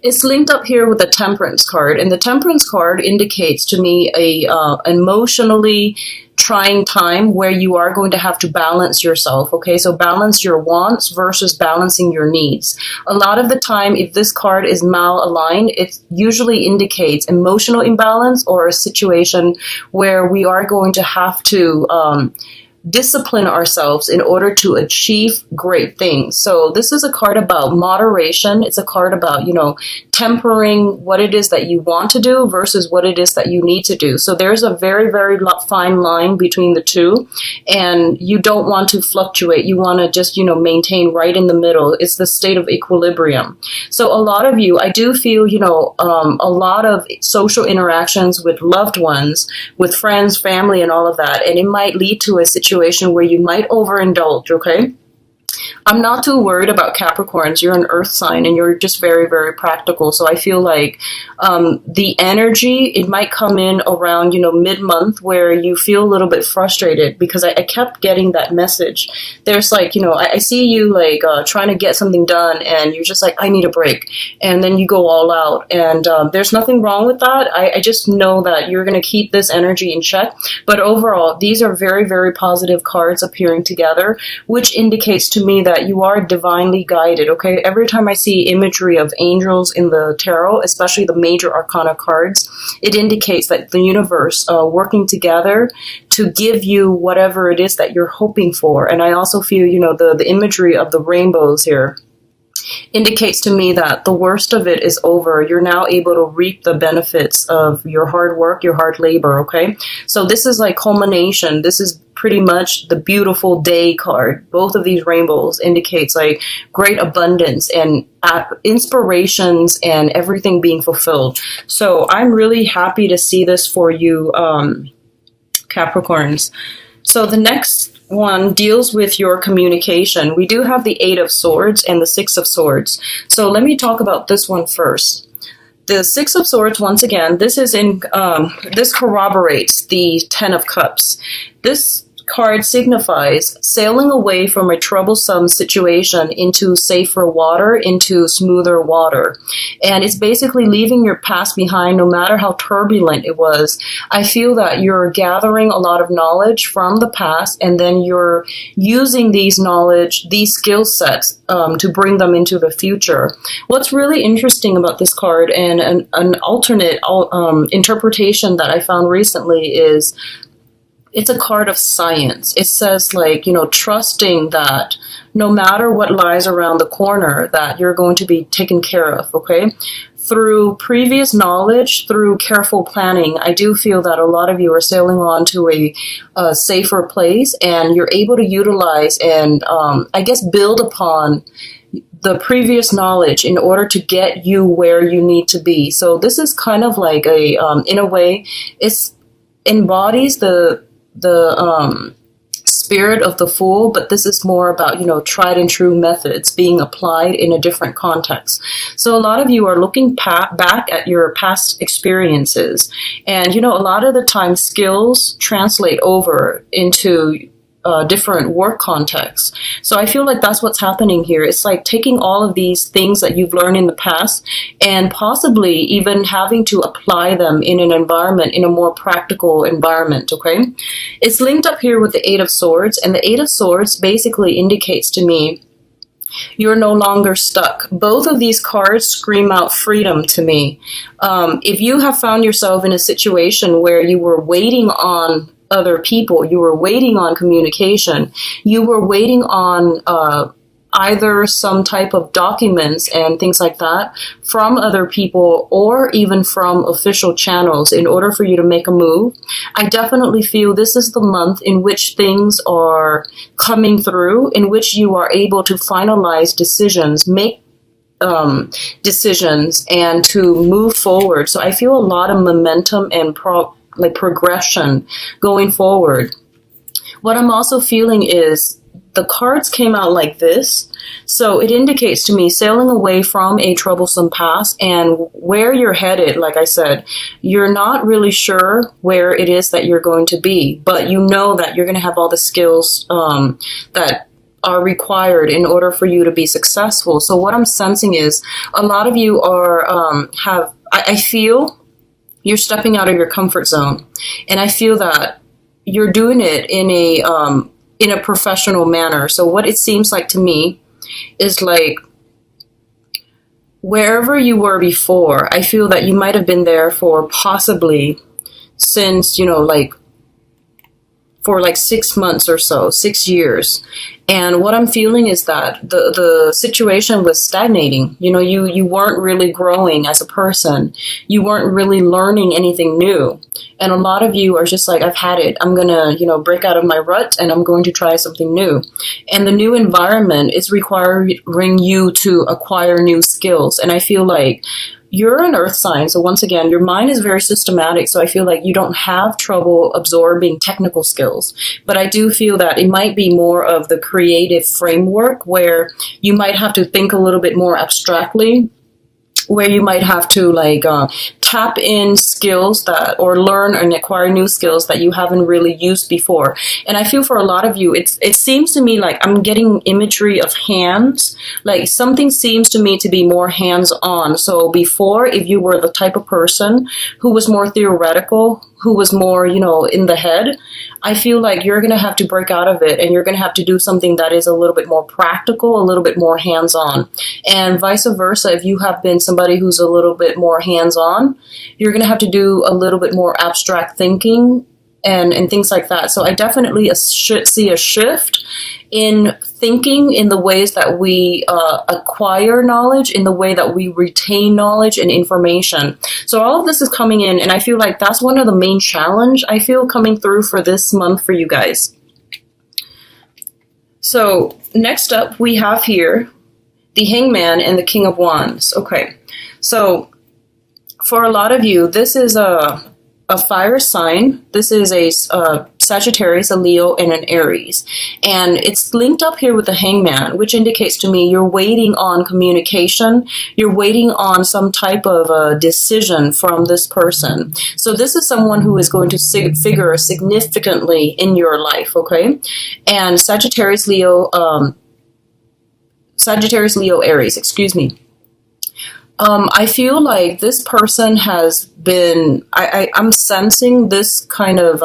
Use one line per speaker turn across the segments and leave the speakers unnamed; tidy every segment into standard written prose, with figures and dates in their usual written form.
It's linked up here with the Temperance card, and the Temperance card indicates to me a emotionally trying time where you are going to have to balance yourself. Okay, so balance your wants versus balancing your needs. A lot of the time, if this card is malaligned, it usually indicates emotional imbalance or a situation where we are going to have to discipline ourselves in order to achieve great things. So this is a card about moderation. It's a card about, tempering what it is that you want to do versus what it is that you need to do. So there's a very, very fine line between the two, and you don't want to fluctuate. You want to just, maintain right in the middle. It's the state of equilibrium. So a lot of you, I do feel, a lot of social interactions with loved ones, with friends, family, and all of that, and it might lead to a situation where you might overindulge, okay? I'm not too worried about Capricorns. You're an earth sign and you're just very, very practical. So I feel like the energy, it might come in around, mid-month where you feel a little bit frustrated because I kept getting that message. There's like, I see you like trying to get something done and you're just like, I need a break. And then you go all out. And there's nothing wrong with that. I just know that you're going to keep this energy in check. But overall, these are very, very positive cards appearing together, which indicates to me that you are divinely guided, okay? Every time I see imagery of angels in the tarot, especially the major arcana cards, it indicates that the universe working together to give you whatever it is that you're hoping for. And I also feel, the imagery of the rainbows here indicates to me that the worst of it is over. You're now able to reap the benefits of your hard work, your hard labor, okay? So this is like culmination. This is pretty much the beautiful day card. Both of these rainbows indicates like great abundance and inspirations and everything being fulfilled. So I'm really happy to see this for you, Capricorns. So the next one deals with your communication. We do have the Eight of Swords and the Six of Swords. So let me talk about this one first. The Six of Swords, once again, this corroborates the Ten of Cups. This card signifies sailing away from a troublesome situation into safer water, into smoother water. And it's basically leaving your past behind, no matter how turbulent it was. I feel that you're gathering a lot of knowledge from the past, and then you're using these knowledge, these skill sets, to bring them into the future. What's really interesting about this card, and an alternate interpretation that I found recently, is it's a card of science. It says like, trusting that no matter what lies around the corner, that you're going to be taken care of, okay? Through previous knowledge, through careful planning, I do feel that a lot of you are sailing on to a safer place, and you're able to utilize and, build upon the previous knowledge in order to get you where you need to be. So this is kind of like in a way, it embodies the spirit of the Fool, but this is more about, tried and true methods being applied in a different context. So a lot of you are looking back at your past experiences, and, a lot of the time skills translate over into different work contexts. So I feel like that's what's happening here. It's like taking all of these things that you've learned in the past and possibly even having to apply them in an environment, in a more practical environment, okay? It's linked up here with the Eight of Swords, and the Eight of Swords basically indicates to me you're no longer stuck. Both of these cards scream out freedom to me. If you have found yourself in a situation where you were waiting on other people, you were waiting on communication, you were waiting on either some type of documents and things like that from other people, or even from official channels in order for you to make a move, I definitely feel this is the month in which things are coming through, in which you are able to finalize decisions, make decisions, and to move forward. So I feel a lot of momentum and progression going forward. What I'm also feeling is the cards came out like this, so it indicates to me sailing away from a troublesome past, and where you're headed, like I said, you're not really sure where it is that you're going to be, but you know that you're going to have all the skills that are required in order for you to be successful. So what I'm sensing is a lot of you are, I feel you're stepping out of your comfort zone. And I feel that you're doing it in a professional manner. So what it seems like to me is like, wherever you were before, I feel that you might have been there for possibly since, like for like 6 months or so, 6 years. And what I'm feeling is that the situation was stagnating. You weren't really growing as a person. You weren't really learning anything new. And a lot of you are just like, I've had it. I'm going to, break out of my rut and I'm going to try something new. And the new environment is requiring you to acquire new skills. And I feel like you're an earth sign, so once again, your mind is very systematic, so I feel like you don't have trouble absorbing technical skills. But I do feel that it might be more of the creative framework where you might have to think a little bit more abstractly, where you might have to tap in skills or learn and acquire new skills that you haven't really used before. And I feel for a lot of you, it seems to me like I'm getting imagery of hands, like something seems to me to be more hands-on. So before, if you were the type of person who was more theoretical, who was more, in the head, I feel like you're going to have to break out of it and you're going to have to do something that is a little bit more practical, a little bit more hands-on. And vice versa, if you have been somebody who's a little bit more hands-on, you're going to have to do a little bit more abstract thinking and things like that. So I definitely see a shift in thinking, in the ways that we acquire knowledge, in the way that we retain knowledge and information. So all of this is coming in, and I feel like that's one of the main challenge I feel coming through for this month for you guys. So next up we have here the Hangman and the King of Wands. Okay, so for a lot of you, this is a fire sign. This is a Sagittarius, a Leo, and an Aries. And it's linked up here with the Hangman, which indicates to me you're waiting on communication. You're waiting on some type of a decision from this person. So this is someone who is going to figure significantly in your life, okay? And Sagittarius, Leo, Aries, excuse me. I feel like this person has been, I'm sensing this kind of,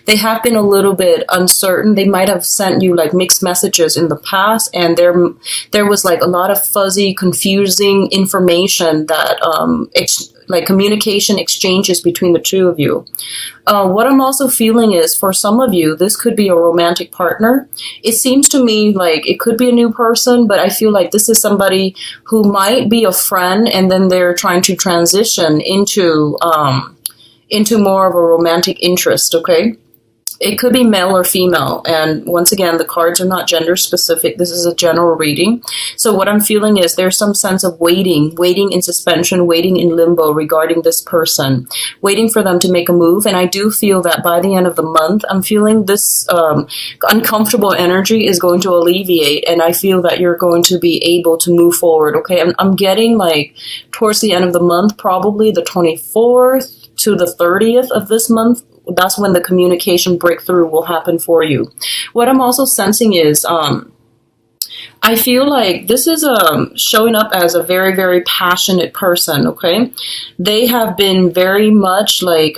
they have been a little bit uncertain. They might have sent you like mixed messages in the past, and there was like a lot of fuzzy, confusing information that, like communication exchanges between the two of you. What I'm also feeling is for some of you, this could be a romantic partner. It seems to me like it could be a new person, but I feel like this is somebody who might be a friend and then they're trying to transition into more of a romantic interest, okay? It could be male or female. And once again, the cards are not gender specific. This is a general reading. So what I'm feeling is there's some sense of waiting in suspension, waiting in limbo regarding this person, waiting for them to make a move. And I do feel that by the end of the month, I'm feeling this uncomfortable energy is going to alleviate. And I feel that you're going to be able to move forward. Okay, I'm getting like towards the end of the month, probably the 24th to the 30th of this month. That's when the communication breakthrough will happen for you. What I'm also sensing is, I feel like this is showing up as a very, very passionate person, okay? They have been very much like,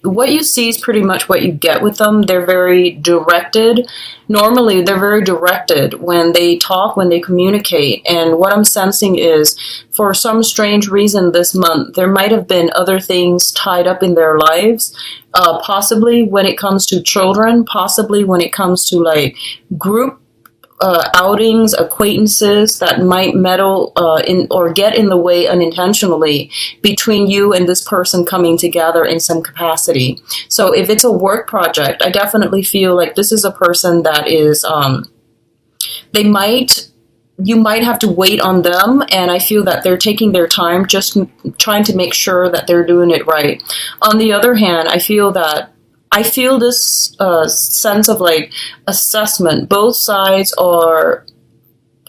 what you see is pretty much what you get with them. They're very directed. Normally, they're very directed when they talk, when they communicate. And what I'm sensing is, for some strange reason this month, there might have been other things tied up in their lives, possibly when it comes to children, possibly when it comes to like group outings, acquaintances that might meddle in or get in the way unintentionally between you and this person coming together in some capacity. So if it's a work project, I definitely feel like this is a person that is, you might have to wait on them, and I feel that they're taking their time, just trying to make sure that they're doing it right. On the other hand, I feel this sense of like assessment. Both sides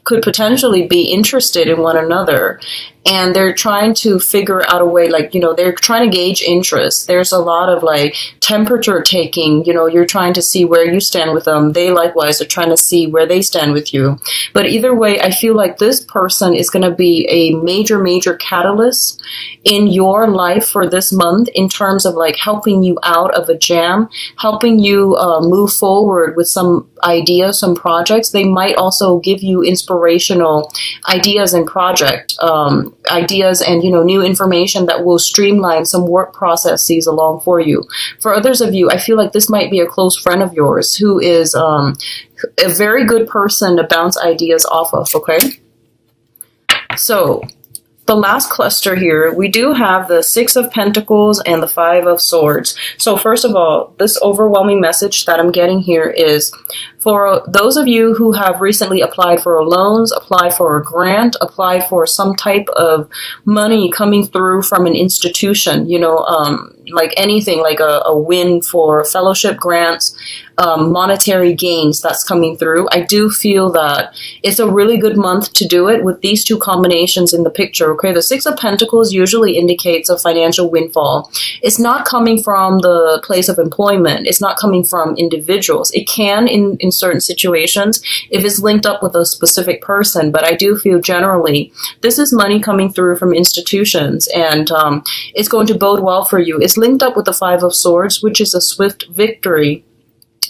could potentially be interested in one another, and they're trying to figure out a way, like, they're trying to gauge interest. There's a lot of like temperature taking, you're trying to see where you stand with them. They likewise are trying to see where they stand with you. But either way, I feel like this person is going to be a major, major catalyst in your life for this month in terms of like helping you out of a jam, helping you move forward with some ideas, some projects. They might also give you inspirational ideas and project ideas and new information that will streamline some work processes along for you. For others of you, I feel like this might be a close friend of yours who is a very good person to bounce ideas off of. Okay, so the last cluster here, we do have the Six of Pentacles and the Five of Swords. So first of all, this overwhelming message that I'm getting here is for those of you who have recently applied for loans, applied for a grant, applied for some type of money coming through from an institution, like anything, like a win for fellowship grants, monetary gains that's coming through. I do feel that it's a really good month to do it with these two combinations in the picture. Okay, the Six of Pentacles usually indicates a financial windfall. It's not coming from the place of employment. It's not coming from individuals. It can in certain situations if it's linked up with a specific person, but I do feel generally this is money coming through from institutions, and it's going to bode well for you. It's linked up with the Five of Swords, which is a swift victory.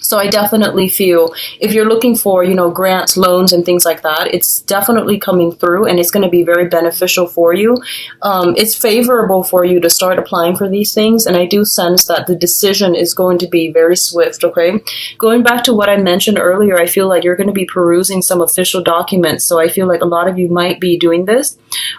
So I definitely feel if you're looking for, grants, loans, and things like that, it's definitely coming through and it's going to be very beneficial for you. It's favorable for you to start applying for these things. And I do sense that the decision is going to be very swift. Okay. Going back to what I mentioned earlier, I feel like you're going to be perusing some official documents. So I feel like a lot of you might be doing this.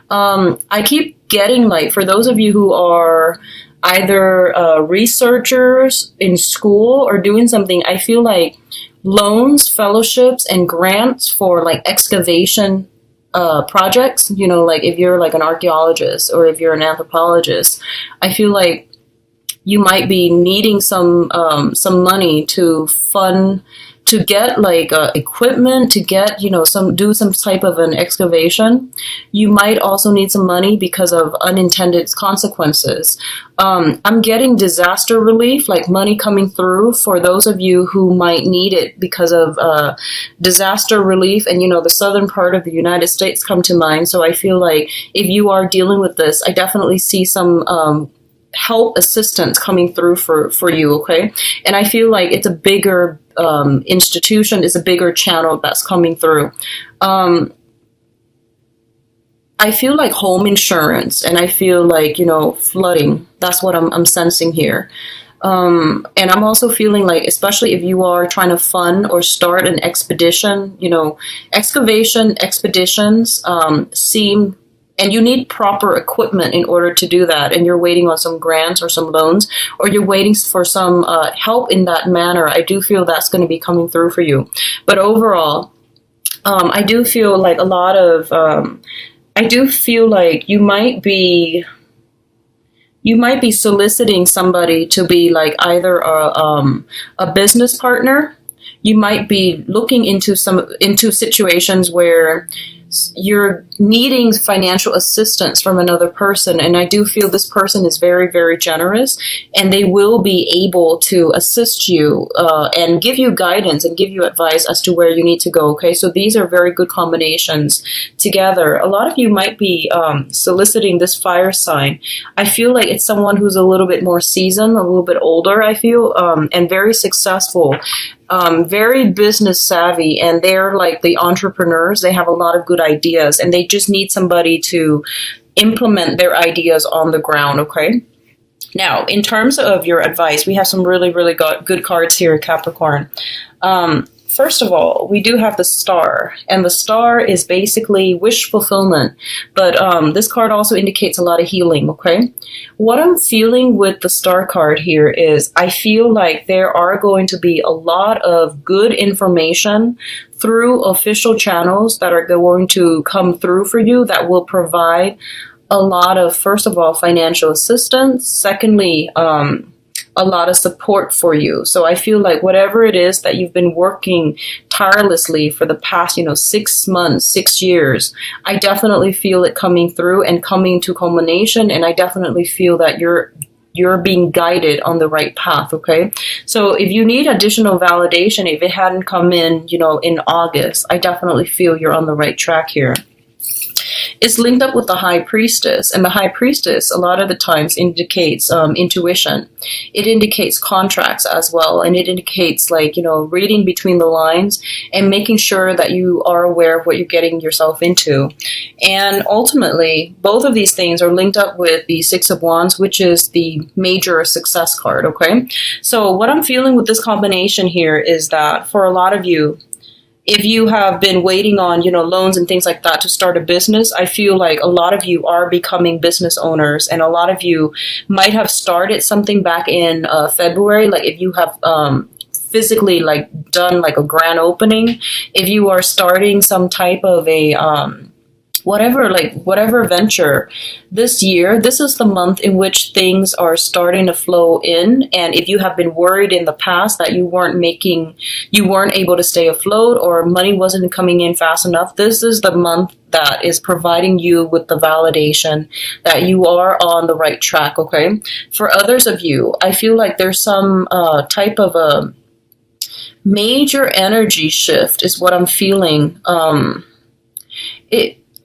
I keep getting like, for those of you who are either researchers in school or doing something, I feel like loans, fellowships, and grants for like excavation projects, like if you're like an archaeologist or if you're an anthropologist, I feel like you might be needing some money to fund, to get like equipment, to get, do some type of an excavation. You might also need some money because of unintended consequences. I'm getting disaster relief, like money coming through for those of you who might need it because of disaster relief. And, the southern part of the United States come to mind. So I feel like if you are dealing with this, I definitely see some help assistance coming through for you. Okay. And I feel like it's a bigger institution, is a bigger channel that's coming through. I feel like home insurance, and I feel like, flooding. That's what I'm sensing here. And I'm also feeling like, especially if you are trying to fund or start an expedition, excavation expeditions seem, and you need proper equipment in order to do that. And you're waiting on some grants or some loans, or you're waiting for some help in that manner. I do feel that's going to be coming through for you. But overall, I do feel like a lot of, I do feel like you might be soliciting somebody to be like either a business partner. You might be looking into situations where you're needing financial assistance from another person. And I do feel this person is very, very generous, and they will be able to assist you and give you guidance and give you advice as to where you need to go. Okay, so these are very good combinations together. A lot of you might be soliciting this fire sign. I feel like it's someone who's a little bit more seasoned, a little bit older, I feel, and very successful. Very business savvy, and they're like the entrepreneurs. They have a lot of good ideas, and they just need somebody to implement their ideas on the ground. Okay. Now, in terms of your advice, we have some really, really good cards here, Capricorn. First of all, we do have the Star, and the Star is basically wish fulfillment, but this card also indicates a lot of healing, okay? What I'm feeling with the Star card here is I feel like there are going to be a lot of good information through official channels that are going to come through for you that will provide a lot of, first of all, financial assistance. Secondly, a a lot of support for you. So I feel like whatever it is that you've been working tirelessly for the past, 6 months, 6 years, I definitely feel it coming through and coming to culmination. And I definitely feel that you're being guided on the right path, okay? So if you need additional validation, if it hadn't come in, in August, I definitely feel you're on the right track here. It's linked up with the High Priestess, and the High Priestess a lot of the times indicates intuition. It indicates contracts as well, and it indicates reading between the lines and making sure that you are aware of what you're getting yourself into. And ultimately, both of these things are linked up with the Six of Wands, which is the major success card, okay? So what I'm feeling with this combination here is that for a lot of you, if you have been waiting on, loans and things like that to start a business, I feel like a lot of you are becoming business owners, and a lot of you might have started something back in February. Like if you have physically done a grand opening, if you are starting some type of a whatever venture this year, this is the month in which things are starting to flow in. And if you have been worried in the past that you weren't able to stay afloat, or money wasn't coming in fast enough, this is the month that is providing you with the validation that you are on the right track, okay? For others of you, I feel like there's some type of a major energy shift is what I'm feeling.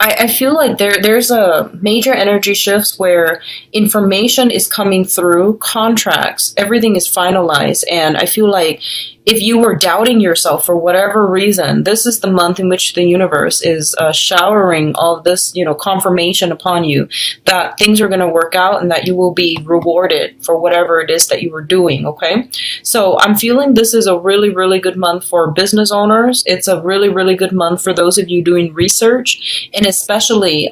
I feel like there's a major energy shifts where information is coming through, contracts, everything is finalized. And I feel like if you were doubting yourself for whatever reason, this is the month in which the universe is showering all this, confirmation upon you that things are going to work out and that you will be rewarded for whatever it is that you were doing, okay? So I'm feeling this is a really, really good month for business owners. It's a really, really good month for those of you doing research. And especially,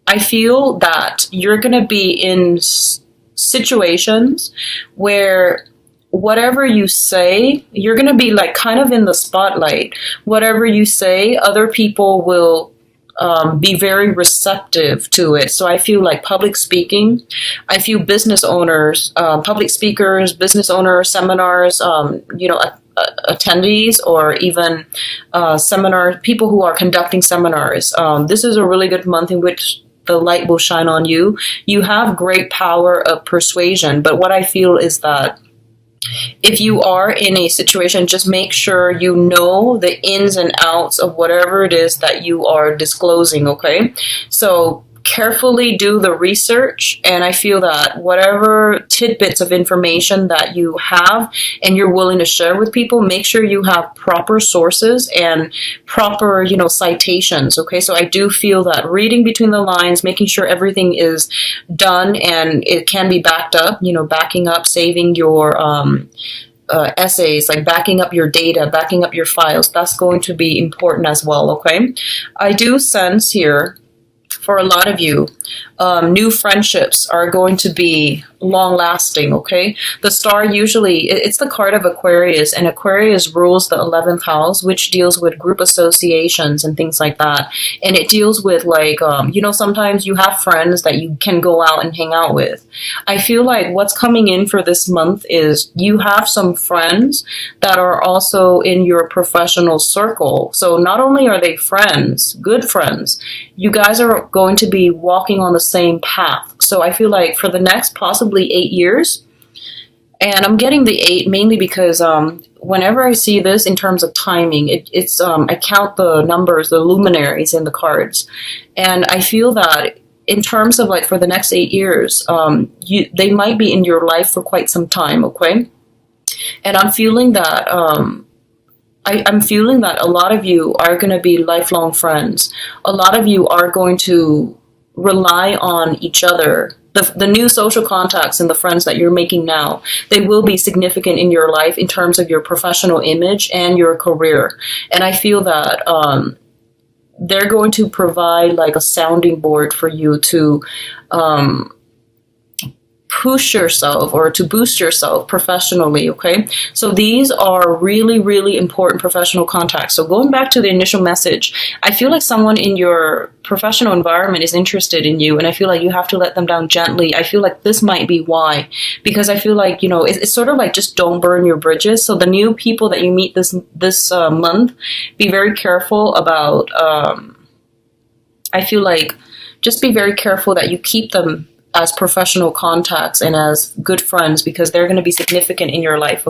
I feel that you're going to be in situations where whatever you say, you're going to be kind of in the spotlight. Whatever you say, other people will be very receptive to it. So I feel like public speaking, I feel business owners, public speakers, business owners, seminars, attendees, or even seminars, people who are conducting seminars. This is a really good month in which the light will shine on you. You have great power of persuasion, but what I feel is that if you are in a situation, just make sure you know the ins and outs of whatever it is that you are disclosing, okay? So carefully do the research, and I feel that whatever tidbits of information that you have and you're willing to share with people, make sure you have proper sources and proper, citations, okay? So I do feel that reading between the lines, making sure everything is done and it can be backed up, backing up, saving your essays, backing up your data, backing up your files, that's going to be important as well, okay? I do sense here, for a lot of you, new friendships are going to be long-lasting, okay? The star usually, it's the card of Aquarius, and Aquarius rules the 11th house, which deals with group associations and things like that. And it deals with, sometimes you have friends that you can go out and hang out with. I feel like what's coming in for this month is you have some friends that are also in your professional circle. So not only are they friends, good friends, you guys are going to be walking on the same path. So I feel like for the next possibly 8 years, and I'm getting the 8 mainly because whenever I see this in terms of timing, it's I count the numbers, the luminaries in the cards, and I feel that in terms of for the next 8 years, they might be in your life for quite some time, okay? And I'm feeling that I'm feeling that a lot of you are going to be lifelong friends. A lot of you are going to rely on each other. The new social contacts and the friends that you're making now, they will be significant in your life in terms of your professional image and your career. And I feel that they're going to provide a sounding board for you to push yourself or to boost yourself professionally, okay? So these are really, really important professional contacts. So going back to the initial message, I feel like someone in your professional environment is interested in you, and I feel like you have to let them down gently. I feel like this might be why, because I feel like, you know, it's sort of like just don't burn your bridges. So the new people that you meet this month, be very careful about, I feel like just be very careful that you keep them as professional contacts and as good friends, because they're going to be significant in your life.